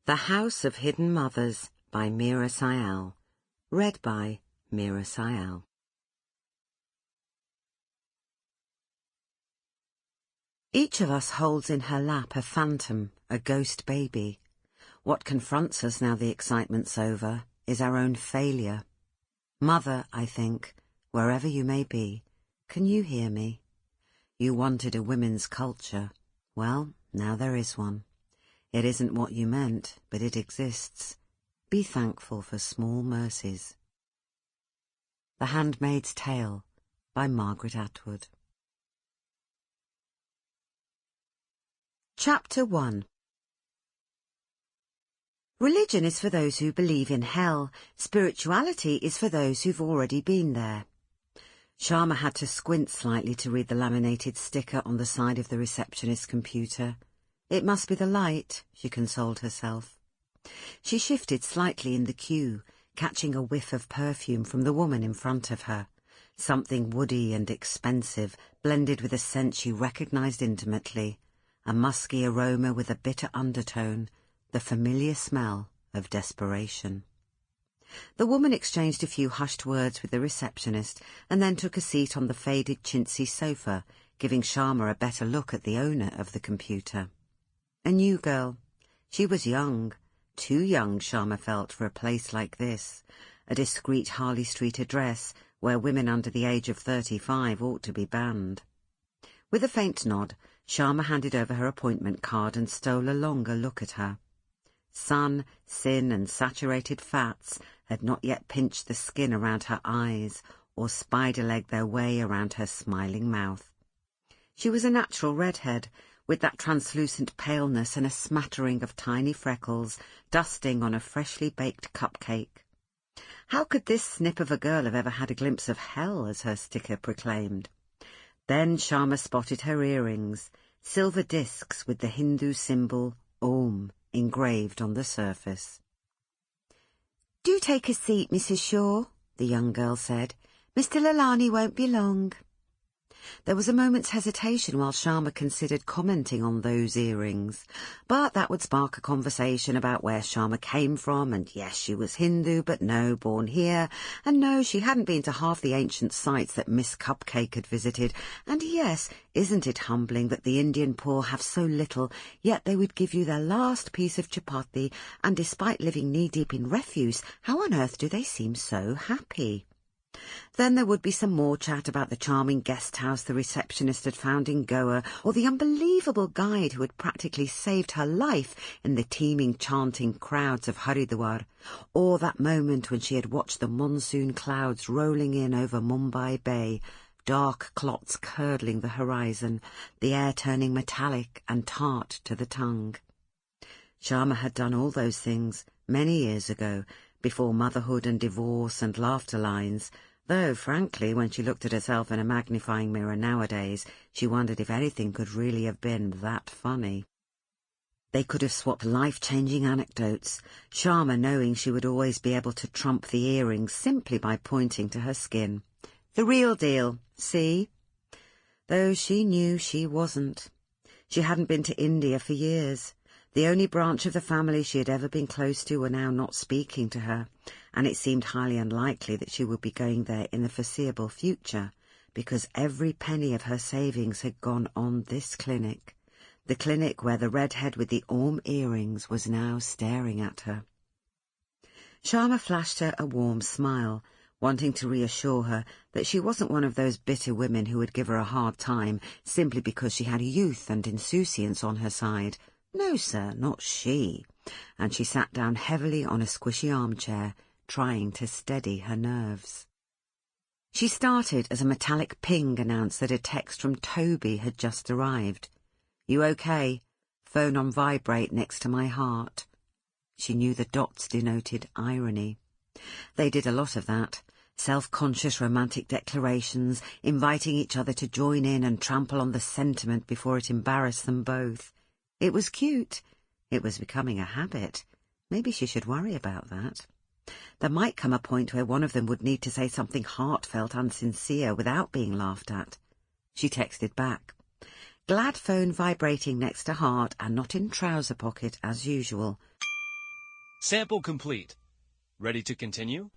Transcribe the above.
The House of Hidden Mothers by Meera Syal. Read by Meera Syal. Each of us holds in her lap a phantom, a ghost baby. What confronts us now the excitement's over is our own failure. Mother, I think, wherever you may be, can you hear me? You wanted a women's culture. Well, now there is one. It isn't what you meant, but it exists. Be thankful for small mercies. The Handmaid's Tale by Margaret Atwood. Chapter 1. Religion is for those who believe in hell. Spirituality is for those who've already been there. Shyama had to squint slightly to read the laminated sticker on the side of the receptionist's computer. It must be the light, she consoled herself. She shifted slightly in the queue, catching a whiff of perfume from the woman in front of her, something woody and expensive, blended with a scent she recognized intimately, a musky aroma with a bitter undertone, the familiar smell of desperation. The woman exchanged a few hushed words with the receptionist and then took a seat on the faded chintzy sofa, giving Shyama a better look at the owner of the computer. A new girl. She was young. Too young, Shyama felt, for a place like this, a discreet Harley Street address where women under the age of 35 ought to be banned. With a faint nod, Shyama handed over her appointment card and stole a longer look at her. Sun, sin and saturated fats had not yet pinched the skin around her eyes or spider-legged their way around her smiling mouth. She was a natural redhead, with that translucent paleness and a smattering of tiny freckles dusting on a freshly baked cupcake. How could this snip of a girl have ever had a glimpse of hell, as her sticker proclaimed? Then Shyama spotted her earrings, silver discs with the Hindu symbol Om engraved on the surface. "Do take a seat, Mrs. Shaw," the young girl said. "Mr. Lalani won't be long." There was a moment's hesitation while Shyama considered commenting on those earrings, but that would spark a conversation about where Shyama came from, and yes, she was Hindu, but no, born here, and no, she hadn't been to half the ancient sites that Miss Cupcake had visited, and yes, isn't it humbling that the Indian poor have so little, yet they would give you their last piece of chapati, and despite living knee-deep in refuse, how on earth do they seem so happy? Then there would be some more chat about the charming guest house the receptionist had found in Goa, or the unbelievable guide who had practically saved her life in the teeming chanting crowds of Haridwar, or that moment when she had watched the monsoon clouds rolling in over Mumbai Bay, dark clots curdling the horizon, the air turning metallic and tart to the tongue. Shyama had done all those things many years ago, before motherhood and divorce and laughter lines, though, frankly, when she looked at herself in a magnifying mirror nowadays, she wondered if anything could really have been that funny. They could have swapped life-changing anecdotes, Shyama knowing she would always be able to trump the earrings simply by pointing to her skin. The real deal, see? Though she knew she wasn't. She hadn't been to India for years. The only branch of the family she had ever been close to were now not speaking to her, and it seemed highly unlikely that she would be going there in the foreseeable future, because every penny of her savings had gone on this clinic, the clinic where the redhead with the Om earrings was now staring at her. Shyama flashed her a warm smile, wanting to reassure her that she wasn't one of those bitter women who would give her a hard time simply because she had youth and insouciance on her side. No, sir, not she, and she sat down heavily on a squishy armchair, trying to steady her nerves. She started as a metallic ping announced that a text from Toby had just arrived. "You okay? Phone on vibrate next to my heart." She knew the dots denoted irony. They did a lot of that. Self-conscious romantic declarations, inviting each other to join in and trample on the sentiment before it embarrassed them both. It was cute. It was becoming a habit. Maybe she should worry about that. There might come a point where one of them would need to say something heartfelt and sincere without being laughed at. She texted back. Glad phone vibrating next to heart and not in trouser pocket as usual. Sample complete. Ready to continue?